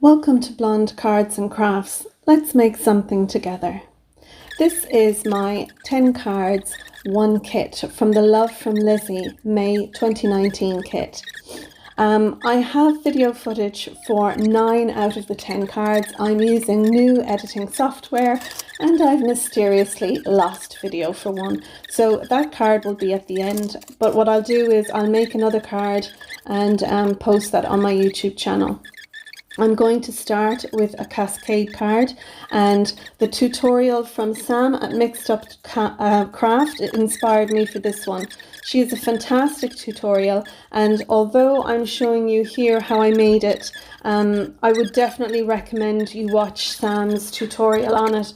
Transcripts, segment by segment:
Welcome to Blonde Cards and Crafts. Let's make something together. This is my 10 cards, 1 kit from the Love from Lizi May 2019 kit. I have video footage for 9 out of the 10 cards. I'm using new editing software and I've mysteriously lost video for one. So that card will be at the end, but what I'll do is I'll make another card and post that on my YouTube channel. I'm going to start with a cascade card, and the tutorial from Sam at Mixed Up Craft inspired me for this one. She is a fantastic tutorial, and although I'm showing you here how I made it, I would definitely recommend you watch Sam's tutorial on it.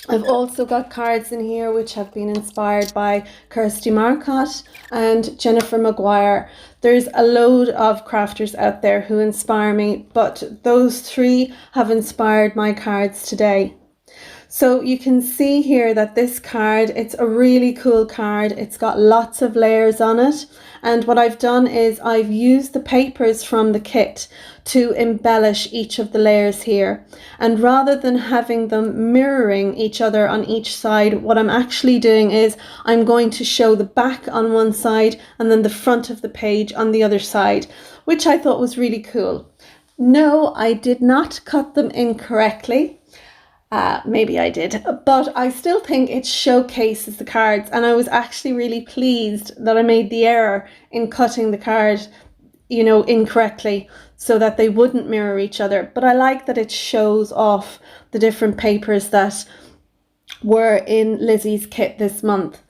I've also got cards in here which have been inspired by Kirsty Marcotte and Jennifer Maguire. There's a load of crafters out there who inspire me, but those 3 have inspired my cards today. So you can see here that this card, it's a really cool card. It's got lots of layers on it. And what I've done is I've used the papers from the kit to embellish each of the layers here. And rather than having them mirroring each other on each side, what I'm actually doing is I'm going to show the back on one side and then the front of the page on the other side, which I thought was really cool. No, I did not cut them incorrectly. Maybe I did, but I still think it showcases the cards, and I was actually really pleased that I made the error in cutting the card, incorrectly so that they wouldn't mirror each other. But I like that it shows off the different papers that were in Lizi's kit this month.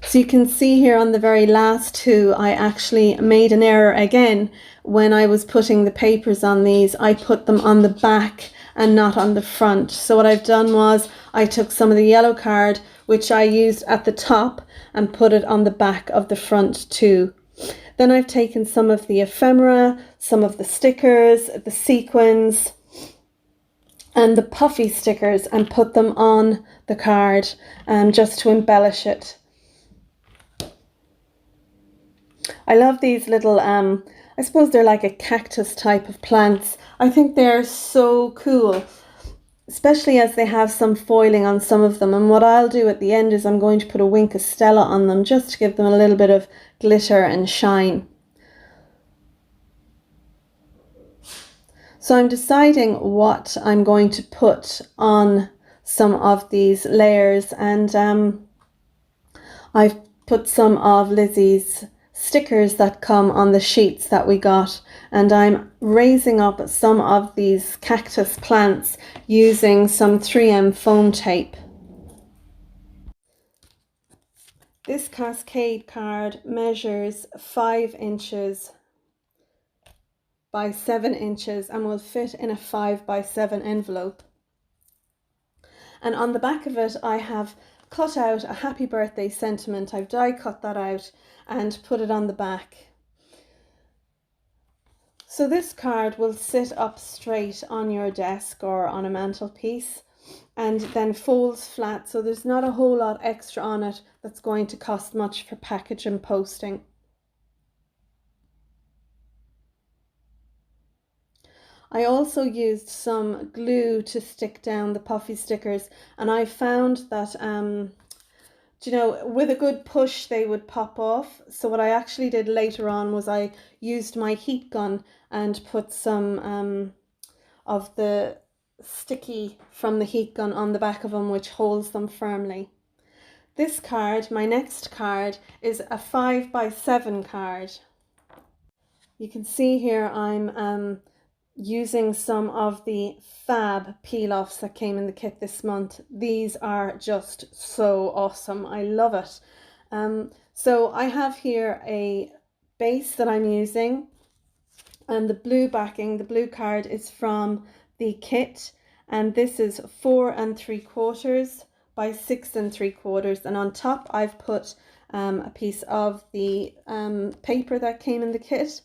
So you can see here on the very last 2, I actually made an error again. When I was putting the papers on these, I put them on the back and not on the front. So what I've done was I took some of the yellow card, which I used at the top, and put it on the back of the front too. Then I've taken some of the ephemera, some of the stickers, the sequins, and the puffy stickers, and put them on the card just to embellish it. I love these little, I suppose they're like a cactus type of plants. I think they're so cool, especially as they have some foiling on some of them. And what I'll do at the end is I'm going to put a wink of Stella on them just to give them a little bit of glitter and shine. So I'm deciding what I'm going to put on some of these layers, and I've put some of Lizi's stickers that come on the sheets that we got, and I'm raising up some of these cactus plants using some 3M foam tape. This cascade card measures 5 inches by 7 inches and will fit in a 5 by 7 envelope. And on the back of it I have cut out a happy birthday sentiment. I've die cut that out and put it on the back. So this card will sit up straight on your desk or on a mantelpiece and then folds flat, so there's not a whole lot extra on it that's going to cost much for package and posting. I also used some glue to stick down the puffy stickers, and I found that with a good push they would pop off. So what I actually did later on was I used my heat gun and put some of the sticky from the heat gun on the back of them, which holds them firmly. This card, my next card, is a 5 by 7 card. You can see here I'm using some of the fab peel-offs that came in the kit this month. These are just so awesome. I love it. So I have here a base that I'm using, and the blue backing, the blue card is from the kit, and this is 4 3/4 by 6 3/4, and on top I've put a piece of the paper that came in the kit,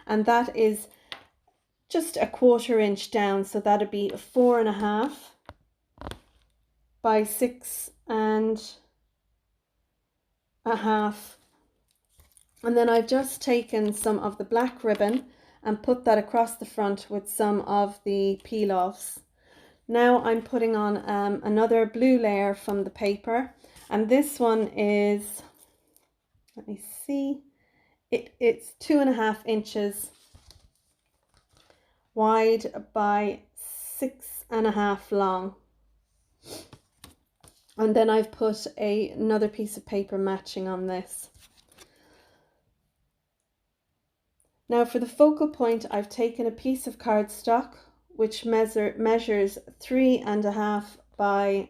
and that is just a 1/4 inch down, so that'd be 4.5 by 6 and a half. And then I've just taken some of the black ribbon and put that across the front with some of the peel-offs. Now I'm putting on another blue layer from the paper, and this one is, let me see, it's 2.5 inches wide by 6.5 long. And then I've put another piece of paper matching on this. Now for the focal point, I've taken a piece of cardstock which measures 3.5 by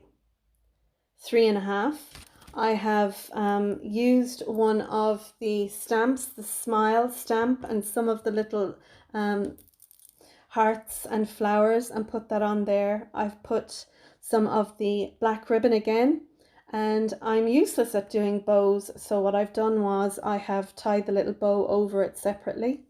3.5. I have used one of the stamps, the smile stamp, and some of the little hearts and flowers, and put that on there. I've put some of the black ribbon again, and I'm useless at doing bows, so what I've done was I have tied the little bow over it separately.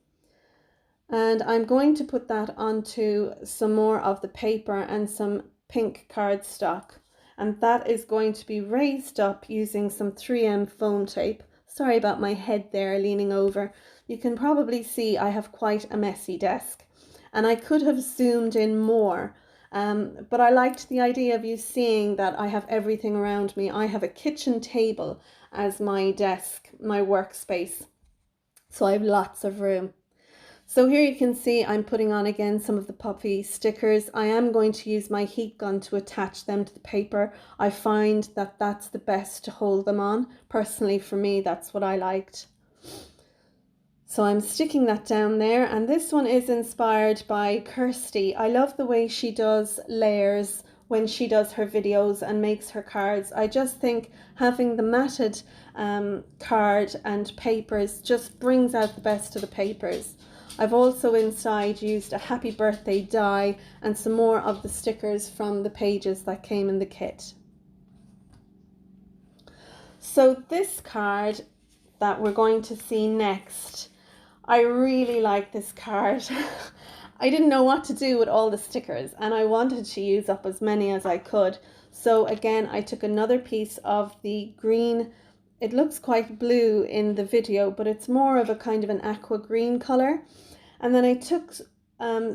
And I'm going to put that onto some more of the paper and some pink cardstock. And that is going to be raised up using some 3M foam tape. Sorry about my head there leaning over. You can probably see I have quite a messy desk. And I could have zoomed in more, but I liked the idea of you seeing that I have everything around me. I have a kitchen table as my desk, my workspace. So I have lots of room. So here you can see I'm putting on again some of the puffy stickers. I am going to use my heat gun to attach them to the paper. I find that that's the best to hold them on. Personally, for me, that's what I liked. So I'm sticking that down there, and this one is inspired by Kirsty. I love the way she does layers when she does her videos and makes her cards. I just think having the matted card and papers just brings out the best of the papers. I've also inside used a happy birthday die and some more of the stickers from the pages that came in the kit. So this card that we're going to see next, I really like this card. I didn't know what to do with all the stickers, and I wanted to use up as many as I could. So again, I took another piece of the green. It looks quite blue in the video, but it's more of a kind of an aqua green color. And then I took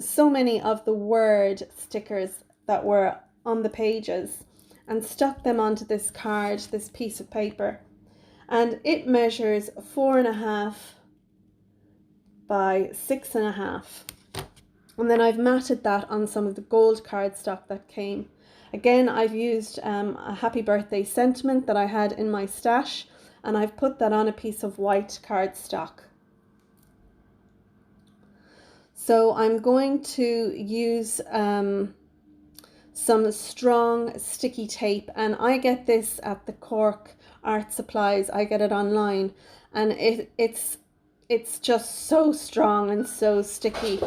so many of the word stickers that were on the pages and stuck them onto this card, this piece of paper. And it measures 4.5 by 6.5. And then I've matted that on some of the gold cardstock that came. Again, I've used a happy birthday sentiment that I had in my stash, and I've put that on a piece of white cardstock. So I'm going to use some strong sticky tape, and I get this at the Cork Art Supplies. I get it online, and it's just so strong and so sticky.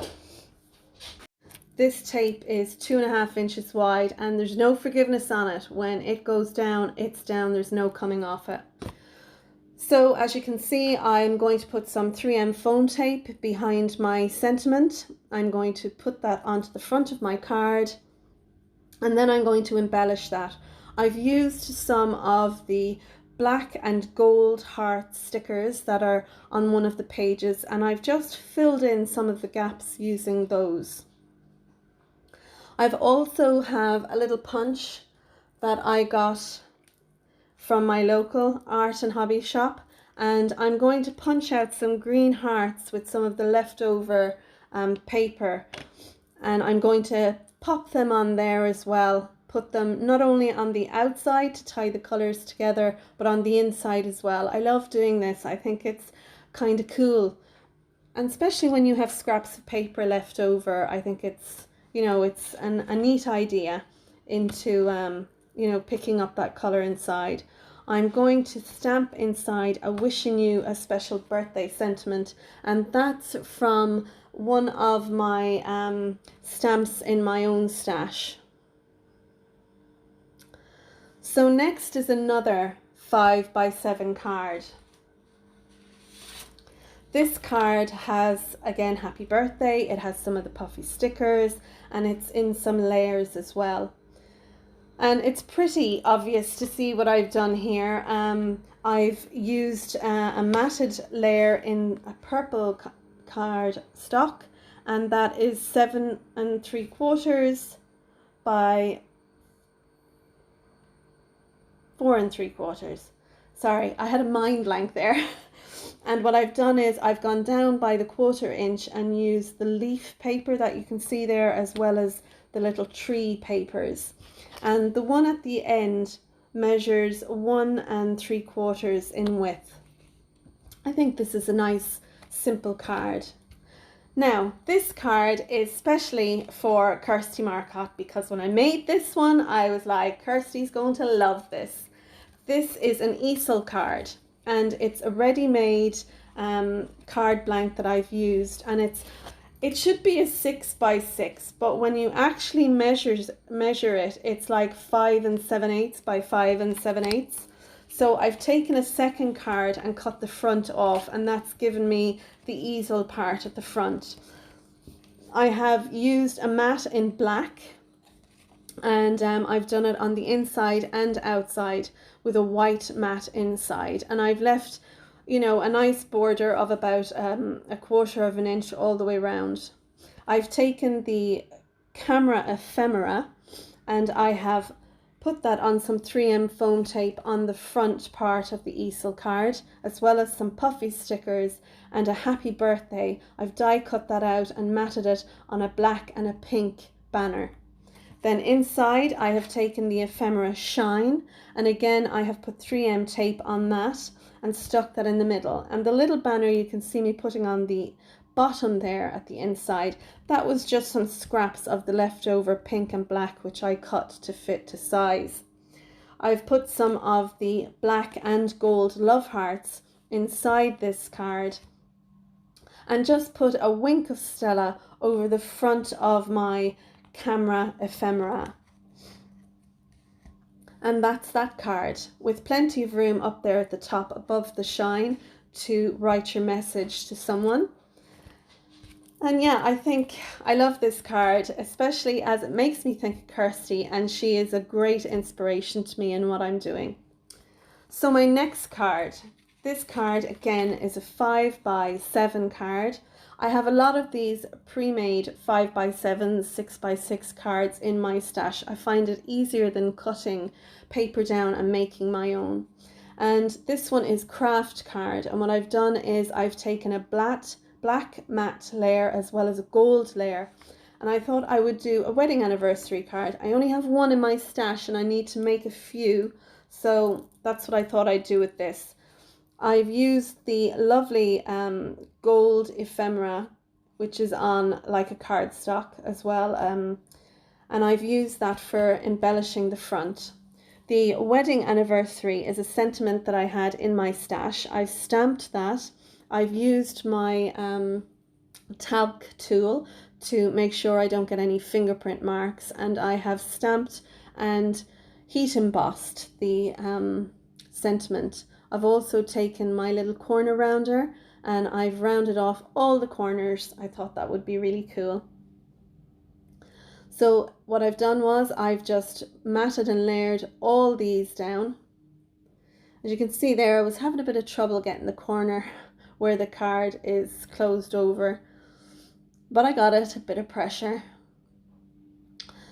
This tape is 2.5 inches wide, and there's no forgiveness on it. When it goes down, it's down. There's no coming off it. So as you can see, I'm going to put some 3M foam tape behind my sentiment. I'm going to put that onto the front of my card, and then I'm going to embellish that. I've used some of the black and gold heart stickers that are on one of the pages, and I've just filled in some of the gaps using those. I've also have a little punch that I got from my local art and hobby shop, and I'm going to punch out some green hearts with some of the leftover paper, and I'm going to pop them on there as well. Put them not only on the outside to tie the colours together, but on the inside as well. I love doing this. I think it's kind of cool, and especially when you have scraps of paper left over, I think it's, you know, it's a neat idea into you know, picking up that colour inside. I'm going to stamp inside a wishing you a special birthday sentiment, and that's from one of my stamps in my own stash. So next is another 5 by 7 card. This card has, again, happy birthday. It has some of the puffy stickers, and it's in some layers as well. And it's pretty obvious to see what I've done here. I've used a matted layer in a purple card stock, and that is 7 3/4 by 4 3/4. Sorry, I had a mind blank there. And what I've done is I've gone down by the 1/4 inch and used the leaf paper that you can see there, as well as the little tree papers. And the one at the end measures 1 3/4 in width. I think this is a nice simple card. Now, this card is specially for Kirsty Marcotte, because when I made this one, I was like, Kirsty's going to love this. This is an easel card, and it's a ready-made card blank that I've used, and it should be a 6x6, but when you actually measure it, it's like 5 7/8 by 5 7/8. So I've taken a second card and cut the front off, and that's given me the easel part at the front. I have used a mat in black, and I've done it on the inside and outside with a white mat inside, and I've left, you know, a nice border of about 1/4 inch all the way around. I've taken the camera ephemera and I have put that on some 3M foam tape on the front part of the easel card, as well as some puffy stickers and a happy birthday. I've die cut that out and matted it on a black and a pink banner. Then inside I have taken the ephemera shine, and again I have put 3M tape on that and stuck that in the middle. And the little banner you can see me putting on the bottom there at the inside, that was just some scraps of the leftover pink and black which I cut to fit to size. I've put some of the black and gold love hearts inside this card and just put a wink of Stella over the front of my camera ephemera. And that's that card, with plenty of room up there at the top above the shine to write your message to someone. And yeah, I think I love this card, especially as it makes me think of Kirsty, and she is a great inspiration to me in what I'm doing. So my next card, this card again is a 5x7 card. I have a lot of these pre-made 5x7, 6x6 cards in my stash. I find it easier than cutting paper down and making my own. And this one is craft card, and what I've done is I've taken a black matte layer as well as a gold layer, and I thought I would do a wedding anniversary card. I only have one in my stash and I need to make a few, so that's what I thought I'd do with this. I've used the lovely gold ephemera, which is on like a cardstock as well, and I've used that for embellishing the front. The wedding anniversary is a sentiment that I had in my stash. I've stamped that. I've used my talc tool to make sure I don't get any fingerprint marks, and I have stamped and heat embossed the sentiment. I've also taken my little corner rounder and I've rounded off all the corners. I thought that would be really cool. So what I've done was I've just matted and layered all these down. As you can see there, I was having a bit of trouble getting the corner where the card is closed over, but I got it, a bit of pressure.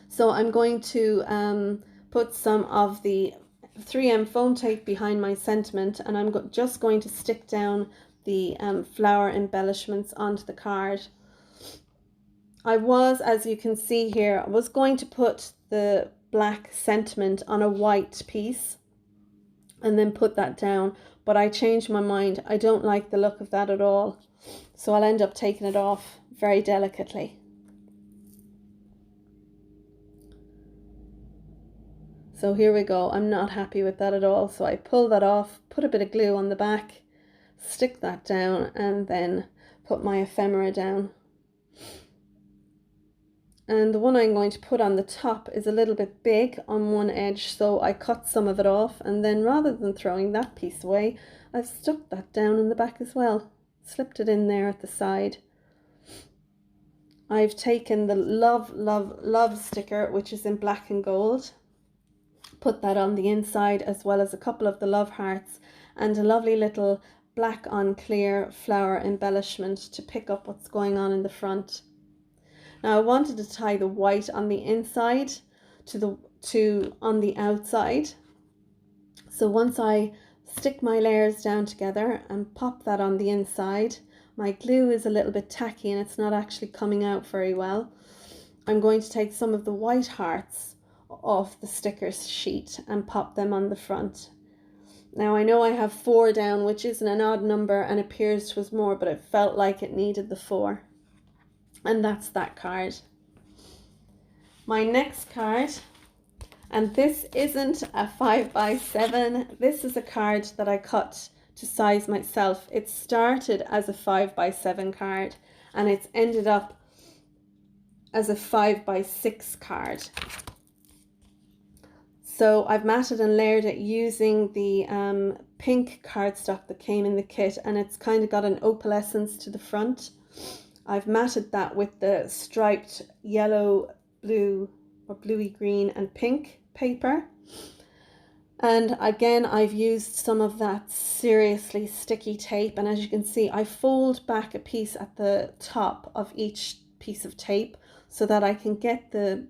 So I'm going to put some of the 3M foam tape behind my sentiment, and I'm just going to stick down the flower embellishments onto the card. I was, as you can see here, I was going to put the black sentiment on a white piece and then put that down, but I changed my mind. I don't like the look of that at all, so I'll end up taking it off very delicately. So here we go. I'm not happy with that at all, so I pull that off, put a bit of glue on the back, stick that down, and then put my ephemera down. And the one I'm going to put on the top is a little bit big on one edge, so I cut some of it off, and then rather than throwing that piece away, I've stuck that down in the back as well, slipped it in there at the side. I've taken the love sticker, which is in black and gold, Put that on the inside, as well as a couple of the love hearts and a lovely little black on clear flower embellishment to pick up what's going on in the front. Now I wanted to tie the white on the inside to on the outside. So once I stick my layers down together and pop that on the inside, my glue is a little bit tacky and it's not actually coming out very well. I'm going to take some of the white hearts off the sticker sheet and pop them on the front. Now I know I have 4 down, which isn't an odd number and appears to was more, but it felt like it needed the 4. And that's that card. My next card, and this isn't a 5x7, this is a card that I cut to size myself. It started as a 5x7 card and it's ended up as a 5x6 card. So I've matted and layered it using the pink cardstock that came in the kit, and it's kind of got an opalescence to the front. I've matted that with the striped yellow, blue or bluey green and pink paper. And again, I've used some of that seriously sticky tape, and as you can see, I fold back a piece at the top of each piece of tape so that I can get the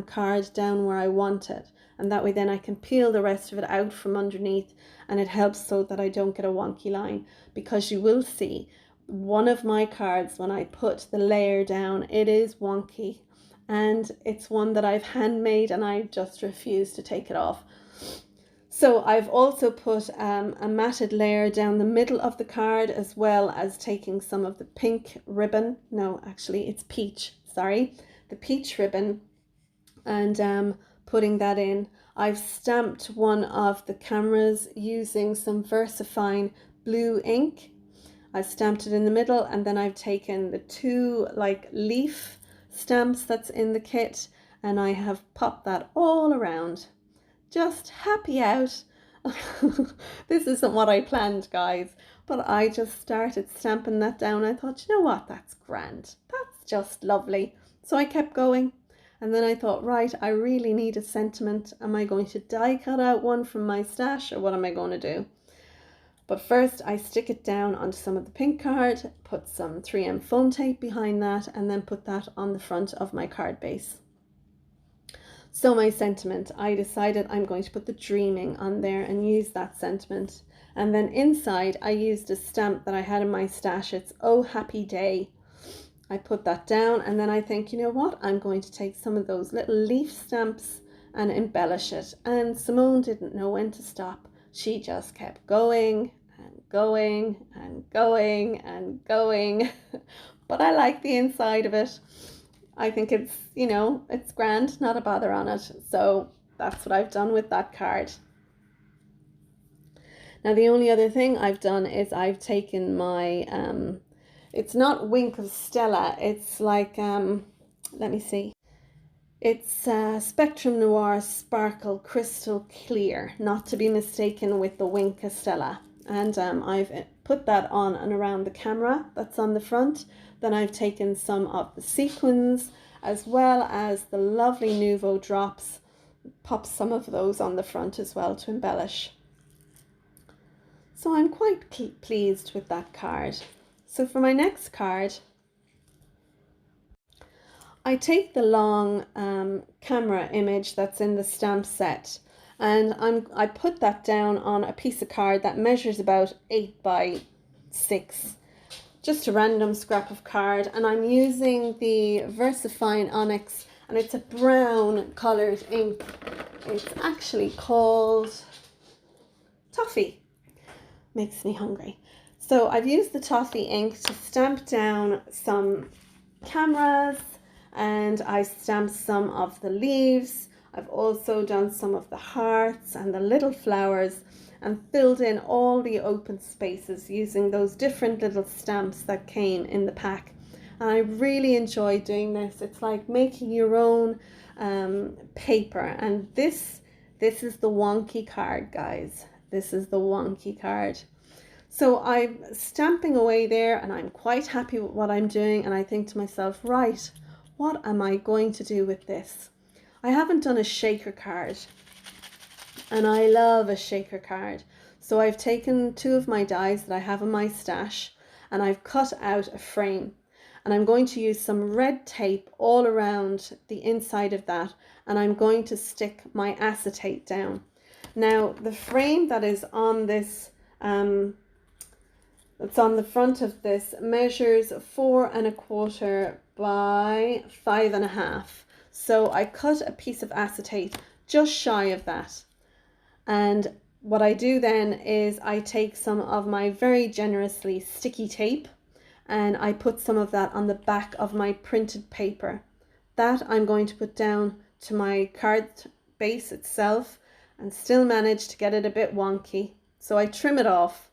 card down where I want it, and that way then I can peel the rest of it out from underneath, and it helps so that I don't get a wonky line, because you will see one of my cards, when I put the layer down, it is wonky, and it's one that I've handmade and I just refuse to take it off. So I've also put a matted layer down the middle of the card, as well as taking some of the pink ribbon, no actually it's peach, sorry, the peach ribbon, and putting that in. I've stamped one of the cameras using some VersaFine blue ink. I've stamped it in the middle, and then I've taken the 2 like leaf stamps that's in the kit, and I have popped that all around. Just happy out. This isn't what I planned, guys, but I just started stamping that down. I thought, you know what, that's grand, that's just lovely. So I kept going. And then I thought, right, I really need a sentiment. Am I going to die cut out one from my stash, or what am I going to do? But first I stick it down onto some of the pink card, put some 3M foam tape behind that, and then put that on the front of my card base. So my sentiment, I decided I'm going to put the dreaming on there and use that sentiment. And then inside I used a stamp that I had in my stash. It's Oh Happy Day. I put that down, and then I think, you know what, I'm going to take some of those little leaf stamps and embellish it. And Simone didn't know when to stop. She just kept going and going and going and going. But I like the inside of it. I think it's, you know, it's grand, not a bother on it. So that's what I've done with that card. Now the only other thing I've done is I've taken my it's not Wink of Stella, it's like, let me see. It's Spectrum Noir Sparkle Crystal Clear, not to be mistaken with the Wink of Stella. And I've put that on and around the camera that's on the front. Then I've taken some of the sequins, as well as the lovely Nuvo drops, pop some of those on the front as well to embellish. So I'm quite pleased with that card. So for my next card, I take the long camera image that's in the stamp set, and I put that down on a piece of card that measures about 8x6, just a random scrap of card, and I'm using the VersaFine Onyx, and it's a brown coloured ink. It's actually called Toffee. Makes me hungry. So I've used the Toffee ink to stamp down some cameras, and I stamped some of the leaves. I've also done some of the hearts and the little flowers, and filled in all the open spaces using those different little stamps that came in the pack. And I really enjoy doing this. It's like making your own paper. And this is the wonky card, guys. This is the wonky card. So I'm stamping away there, and I'm quite happy with what I'm doing, and I think to myself, right, what am I going to do with this? I haven't done a shaker card, and I love a shaker card. So I've taken two of my dies that I have in my stash and I've cut out a frame, and I'm going to use some red tape all around the inside of that, and I'm going to stick my acetate down. Now the frame that is on this that's on the front of this measures 4¼ by 5½. So I cut a piece of acetate just shy of that. And what I do then is I take some of my very generously sticky tape and I put some of that on the back of my printed paper. That I'm going to put down to my card base itself, and still manage to get it a bit wonky. So I trim it off.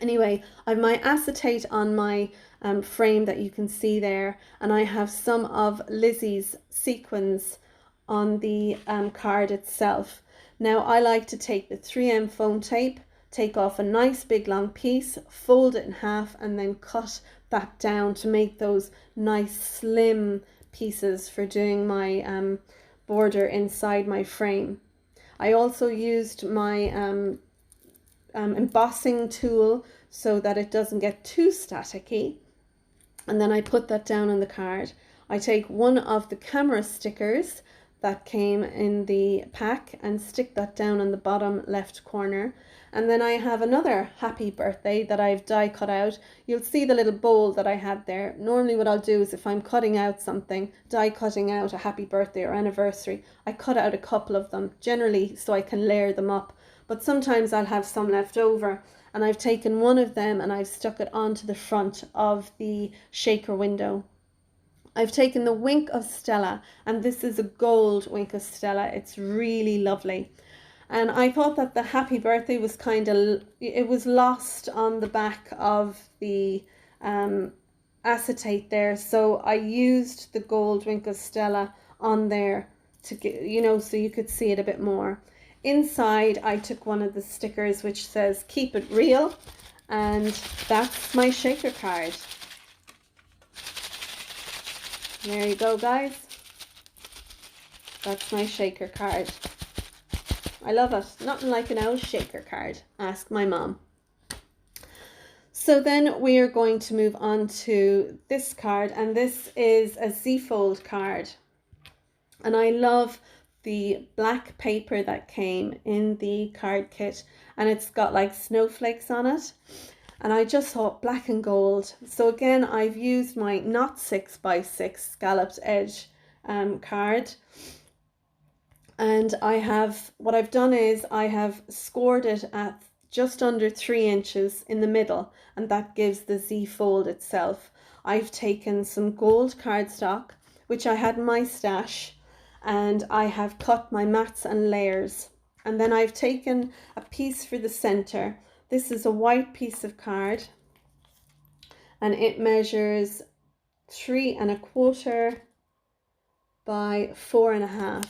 Anyway, I have my acetate on my frame that you can see there, and I have some of Lizi's sequins on the card itself. Now I like to take the 3M foam tape, take off a nice big long piece, fold it in half, and then cut that down to make those nice slim pieces for doing my border inside my frame. I also used my embossing tool so that it doesn't get too staticky, and then I put that down on the card. I take one of the camera stickers that came in the pack and stick that down on the bottom left corner, and then I have another happy birthday that I've die cut out. You'll see the little bowl that I had there. Normally what I'll do is if I'm cutting out something, die cutting out a happy birthday or anniversary, I cut out a couple of them, generally so I can layer them up, but sometimes I'll have some left over, and I've taken one of them and I've stuck it onto the front of the shaker window. I've taken the Wink of Stella, and this is a gold Wink of Stella. It's really lovely. And I thought that the happy birthday was it was lost on the back of the acetate there. So I used the gold Wink of Stella on there to get, so you could see it a bit more. Inside, I took one of the stickers which says "Keep it real," and that's my shaker card. There you go, guys. That's my shaker card. I love it. Nothing like an old shaker card. Ask my mom. So then we are going to move on to this card, and this is a Z-fold card. And I love the black paper that came in the card kit, and it's got like snowflakes on it. And I just thought black and gold. So again, I've used my not 6x6 scalloped edge card. And what I've done is I have scored it at just under 3 inches in the middle, and that gives the Z fold itself. I've taken some gold cardstock, which I had in my stash, and I have cut my mats and layers. And then I've taken a piece for the center. This is a white piece of card, and it measures 3¼ by 4½.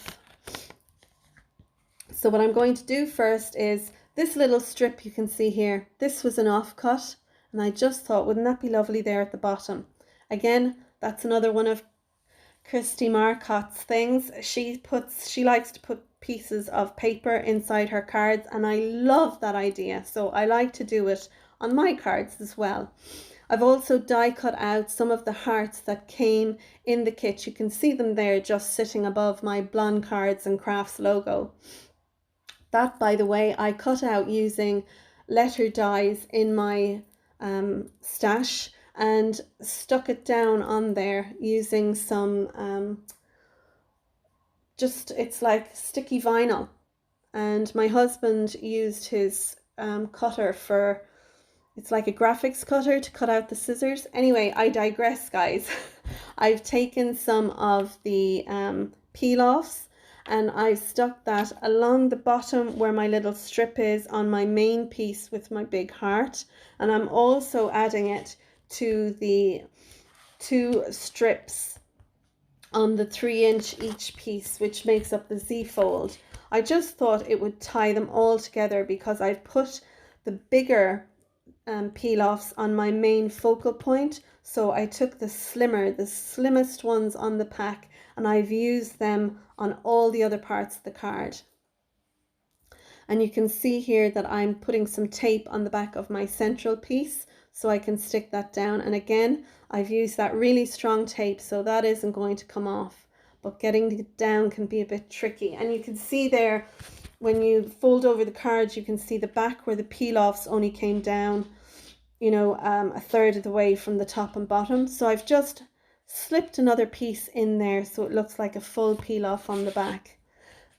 So what I'm going to do first is this little strip you can see here. This was an offcut, and I just thought, wouldn't that be lovely there at the bottom? Again, that's another one of Kirsty Marcotte's things. She likes to put pieces of paper inside her cards, and I love that idea. So I like to do it on my cards as well. I've also die cut out some of the hearts that came in the kit. You can see them there just sitting above my Blonde Cards and Crafts logo. That, by the way, I cut out using letter dies in my stash and stuck it down on there using some it's like sticky vinyl. And my husband used his cutter for, it's like a graphics cutter to cut out the scissors. Anyway, I digress, guys. I've taken some of the peel-offs, and I stuck that along the bottom where my little strip is on my main piece with my big heart. And I'm also adding it to the 2 strips on the 3-inch each piece, which makes up the Z-fold. I just thought it would tie them all together because I've put the bigger peel-offs on my main focal point. So I took the slimmest ones on the pack, and I've used them on all the other parts of the card. And you can see here that I'm putting some tape on the back of my central piece so I can stick that down. And again, I've used that really strong tape, so that isn't going to come off, but getting it down can be a bit tricky. And you can see there, when you fold over the card, you can see the back where the peel-offs only came down, you know, a third of the way from the top and bottom. So I've just slipped another piece in there so it looks like a full peel-off on the back.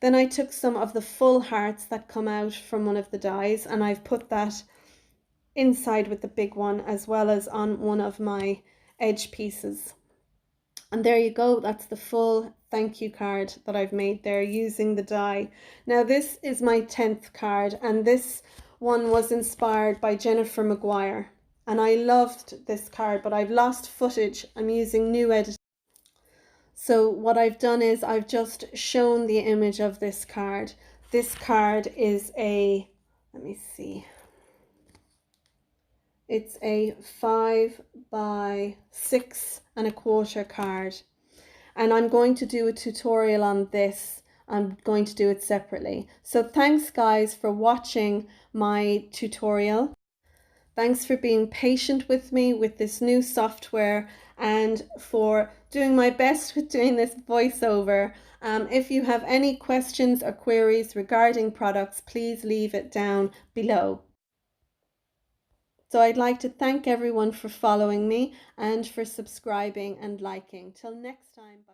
Then I took some of the full hearts that come out from one of the dies, and I've put that inside with the big one as well as on one of my edge pieces. And there you go, that's the full thank you card that I've made there using the die. Now this is my 10th card, and this one was inspired by Jennifer Maguire, and I loved this card, but I've lost footage. I'm using new editing. So what I've done is I've just shown the image of this card. This card is a, let me see, it's a 5 by 6.25 card. And I'm going to do a tutorial on this. I'm going to do it separately. So thanks guys for watching my tutorial. Thanks for being patient with me with this new software and for doing my best with doing this voiceover. If you have any questions or queries regarding products, please leave it down below. So I'd like to thank everyone for following me and for subscribing and liking. Till next time, bye.